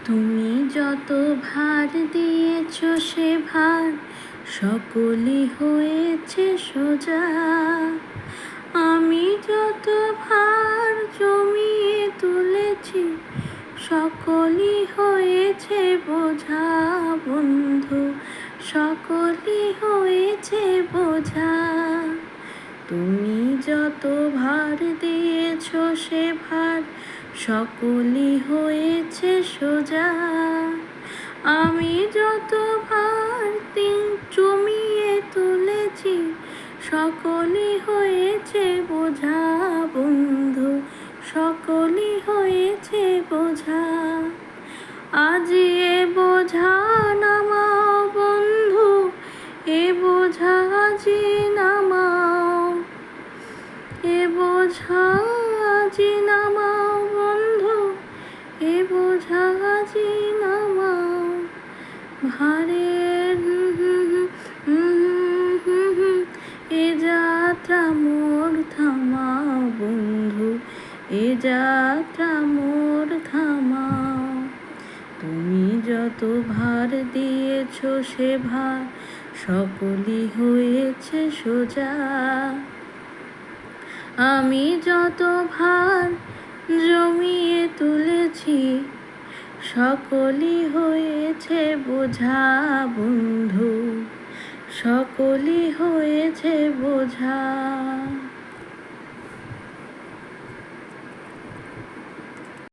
তুমি যত ভার দিয়েছ সে ভার সকলই হয়েছে সোজা। আমি যত ভার জমিয়ে তুলেছি সকলই হয়েছে বোঝা বন্ধু, সকলই হয়েছে বোঝা। তুমি যত ভার দিয়েছ সে ভার সকলই হয়েছে সোজা। আমি যত ভার জমিয়ে তুলেছি সকলই হয়েছে বোঝা বন্ধু, সকলই হয়েছে বোঝা। আজ এ বোঝা নামাও বন্ধু, এ বোঝা আজি নামাও, এ বোঝা আজি নামাও বন্ধু, এ বোঝা আজি নামাও। ভারের এ যাত্রা মোর থামাও বন্ধু, এ যাত্রা মোর থামাও। তুমি যত ভার দিয়েছ সে ভার সকলই হয়েছে সোজা। আমি যত ভার জমিয়ে তুলেছি সকলই হয়েছে বোঝা বন্ধু, সকলই হয়েছে বোঝা।